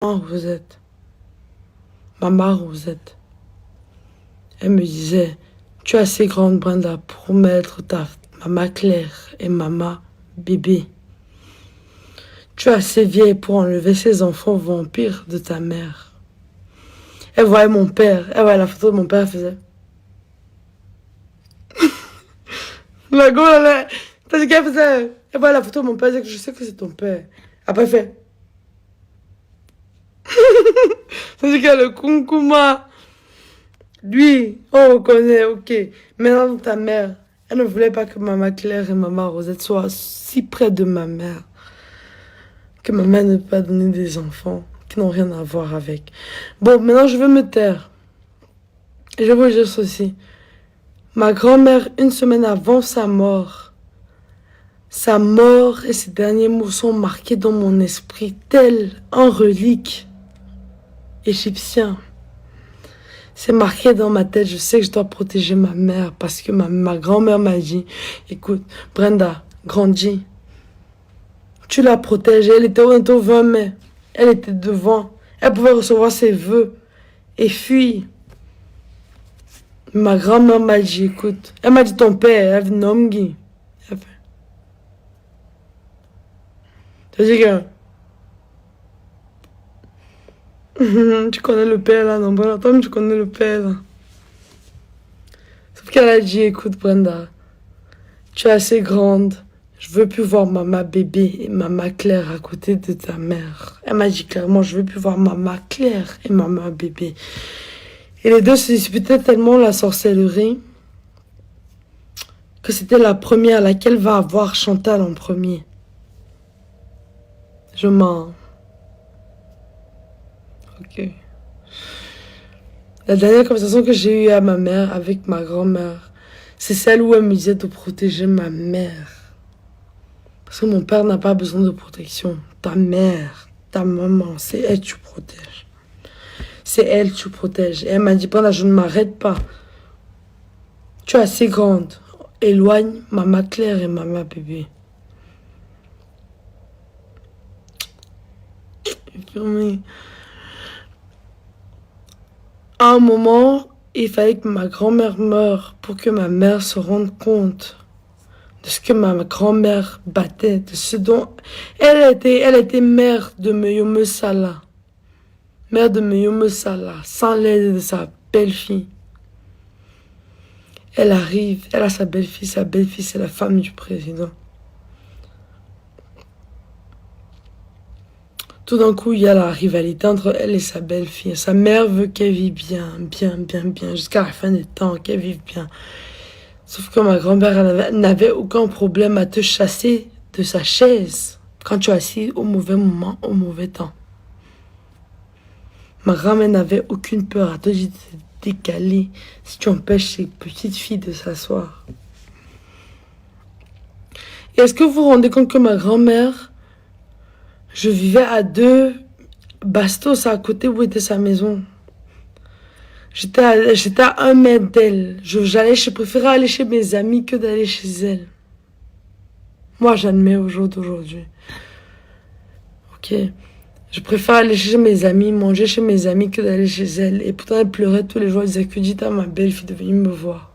Rosette, maman Rosette. Elle me disait, tu es assez grande, Brenda, pour mettre ta maman Claire et maman bébé. Tu es assez vieille pour enlever ces enfants vampires de ta mère. Elle voyait mon père, elle voyait la photo de mon père, elle faisait. La go, t'as dit qu'elle faisait. Elle voyait la photo de mon père, elle disait que je sais que c'est ton père. Après, elle fait. C'est que le kunkuma, lui, on reconnaît, ok. Maintenant, ta mère, elle ne voulait pas que maman Claire et maman Rosette soient si près de ma mère. Que ma mère ne peut pas donner des enfants qui n'ont rien à voir avec. Bon, maintenant, je veux me taire. Et je vais vous dire ceci. Ma grand-mère, une semaine avant sa mort et ses derniers mots sont marqués dans mon esprit, tel un relique égyptien. C'est marqué dans ma tête, je sais que je dois protéger ma mère parce que ma grand-mère m'a dit, écoute, Brenda, grandis. Tu la protèges. Elle était au 20 mai. Elle était devant. Elle pouvait recevoir ses vœux et fuir. Ma grand-mère m'a dit, écoute, elle m'a dit ton père, elle nomme Nomgi. C'est-à-dire que tu connais le père là, non, bon, toi tu connais le père là. Sauf qu'elle a dit, écoute Brenda, tu es assez grande. Je veux plus voir maman bébé et maman Claire à côté de ta mère. Elle m'a dit clairement, je veux plus voir maman Claire et maman bébé. Et les deux se disputaient tellement la sorcellerie que c'était la première, laquelle va avoir Chantal en premier. Je mens. Ok. La dernière conversation que j'ai eue à ma mère avec ma grand-mère, c'est celle où elle me disait de protéger ma mère. Parce que mon père n'a pas besoin de protection. Ta mère, ta maman, c'est elle que tu protèges. C'est elle que tu protèges. Et elle m'a dit, pendant je ne m'arrête pas. Tu es assez grande. Éloigne maman Claire et maman bébé. À un moment, il fallait que ma grand-mère meure pour que ma mère se rende compte de ce que ma grand-mère battait, de ce dont elle était mère de Meyome Sala. Mère de Meyome Sala, sans l'aide de sa belle-fille. Elle arrive, elle a sa belle-fille c'est la femme du président. Tout d'un coup, il y a la rivalité entre elle et sa belle-fille. Sa mère veut qu'elle vive bien, jusqu'à la fin des temps, qu'elle vive bien. Sauf que ma grand-mère n'avait aucun problème à te chasser de sa chaise quand tu es assis au mauvais moment, au mauvais temps. Ma grand-mère n'avait aucune peur à te dire de te décaler si tu empêches ces petites filles de s'asseoir. Et est-ce que vous vous rendez compte que ma grand-mère, je vivais à 2 bastos à côté où était sa maison. J'étais à 1 mètre d'elle. Je préférais aller chez mes amis que d'aller chez elle. Moi, j'admets au jour d'aujourd'hui. Ok. Je préfère aller chez mes amis, manger chez mes amis que d'aller chez elle. Et pourtant, elle pleurait tous les jours. Elle disait que dites à ma belle-fille de venir me voir.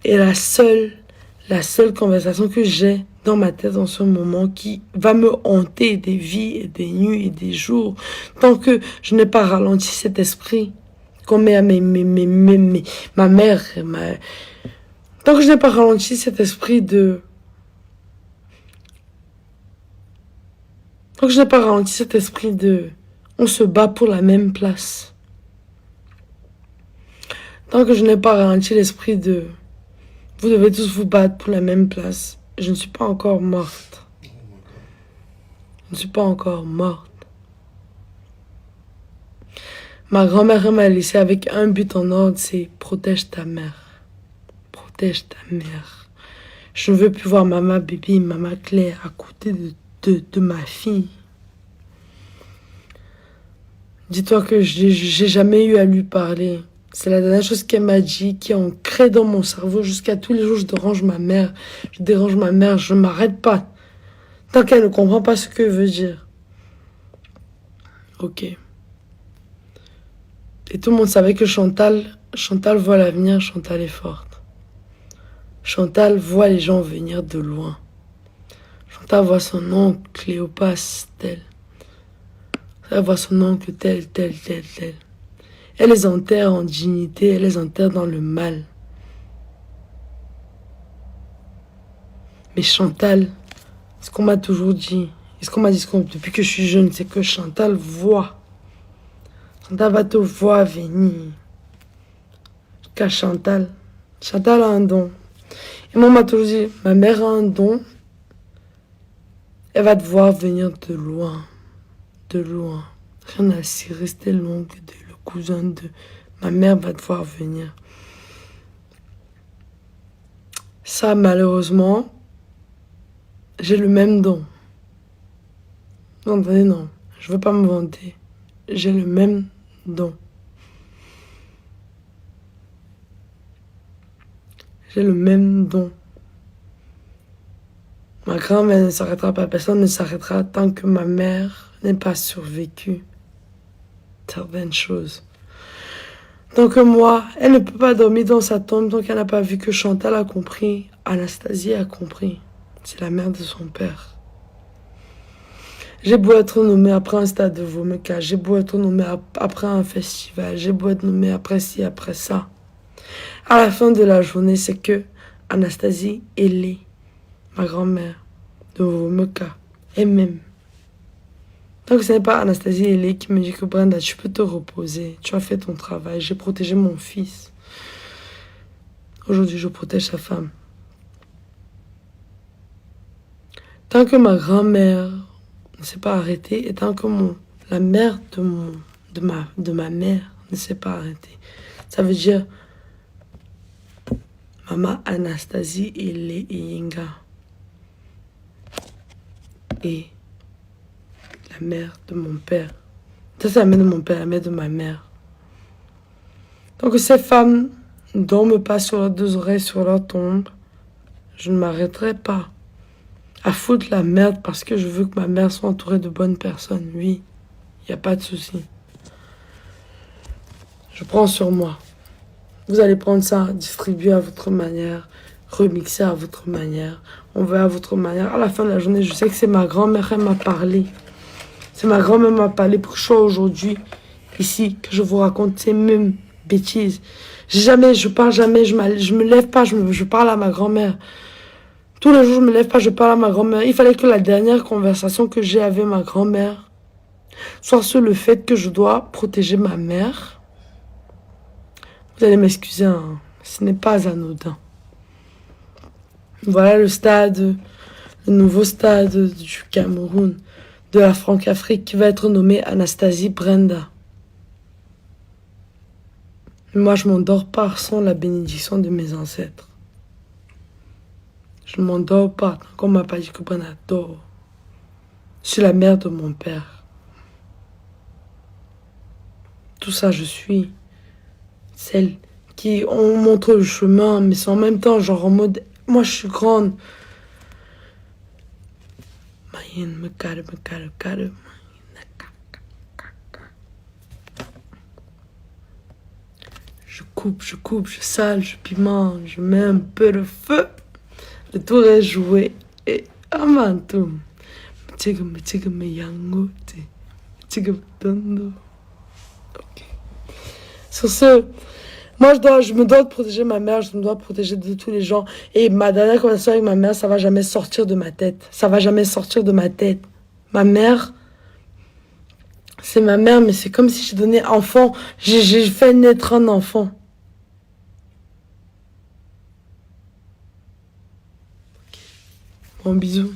Et la seule conversation que j'ai dans ma tête en ce moment qui va me hanter des vies et des nuits et des jours tant que je n'ai pas ralenti cet esprit qu'on met à ma mère tant que je n'ai pas ralenti cet esprit de on se bat pour la même place, tant que je n'ai pas ralenti l'esprit de vous devez tous vous battre pour la même place, je ne suis pas encore morte. Je ne suis pas encore morte. Ma grand-mère m'a laissé avec un but en ordre, c'est protège ta mère. Protège ta mère. Je ne veux plus voir maman bébé et maman Claire à côté de ma fille. Dis-toi que j'ai jamais eu à lui parler. C'est la dernière chose qu'elle m'a dit, qui est ancrée dans mon cerveau jusqu'à tous les jours. Je dérange ma mère, je ne m'arrête pas. Tant qu'elle ne comprend pas ce que veut dire. Ok. Et tout le monde savait que Chantal voit l'avenir, Chantal est forte. Chantal voit les gens venir de loin. Chantal voit son oncle Cléopas tel. Elle voit son oncle tel. Elle les enterre en dignité, elle les enterre dans le mal. Mais Chantal, ce qu'on m'a toujours dit, et ce qu'on m'a dit depuis que je suis jeune, c'est que Chantal voit. Chantal va te voir venir. Car Chantal a un don. Et moi, on m'a toujours dit, ma mère a un don. Elle va te voir venir de loin. De loin. Rien à cirer, c'était l'oncle, le cousin de... Ma mère va te voir venir. Ça, malheureusement, j'ai le même don. Non, attendez, non. Je veux pas me vanter. J'ai le même don. J'ai le même don. Ma grand-mère ne s'arrêtera pas. Personne ne s'arrêtera tant que ma mère n'ait pas survécu certaines choses. Donc moi, elle ne peut pas dormir dans sa tombe tant qu'elle n'a pas vu que Chantal a compris. Anastasie a compris. C'est la mère de son père. J'ai beau être nommé après un stade de Vomeka, j'ai beau être nommé après un festival, j'ai beau être nommé après ci, après ça. À la fin de la journée, c'est que Anastasie Elé, ma grand-mère de Vomeka, et même. Donc ce n'est pas Anastasie Elé qui me dit que Brenda, tu peux te reposer, tu as fait ton travail, j'ai protégé mon fils. Aujourd'hui, je protège sa femme. Tant que ma grand-mère ne s'est pas arrêtée et tant que la mère de ma mère ne s'est pas arrêtée, ça veut dire Maman Anastasie Elé Yinga et la mère de mon père. Ça, c'est la mère de mon père, la mère de ma mère. Donc ces femmes ne dorment pas sur leurs deux oreilles, sur leur tombe. Je ne m'arrêterai pas à foutre la merde parce que je veux que ma mère soit entourée de bonnes personnes. Oui, il n'y a pas de souci. Je prends sur moi. Vous allez prendre ça, distribuer à votre manière, remixer à votre manière, on va à votre manière. À la fin de la journée, je sais que c'est ma grand-mère, elle m'a parlé. C'est ma grand-mère m'a parlé pour que je sois aujourd'hui ici, que je vous raconte ces mêmes bêtises. Je parle jamais, je me lève pas, je parle à ma grand-mère. Tous les jours, je me lève pas, je parle à ma grand-mère. Il fallait que la dernière conversation que j'ai avec ma grand-mère soit sur le fait que je dois protéger ma mère. Vous allez m'excuser, hein, ce n'est pas anodin. Voilà le nouveau stade du Cameroun, de la Franc-Afrique qui va être nommé Anastasie Brenda. Moi, je m'endors pas sans la bénédiction de mes ancêtres. Je ne m'endors pas tant qu'on m'a pas dit que Brenda dort. Je suis la mère de mon père. Tout ça, je suis celle qui on montre le chemin, mais c'est en même temps, genre en mode, moi je suis grande. Je coupe, je sale, je pimente, je mets un peu de feu. Le tour est joué et amantum. Sur ce, moi je me dois de protéger ma mère, je me dois de protéger de tous les gens. Et ma dernière conversation avec ma mère, ça va jamais sortir de ma tête. Ça va jamais sortir de ma tête. Ma mère, c'est ma mère, mais c'est comme si j'ai donné enfant. J'ai fait naître un enfant. Bon, bisous.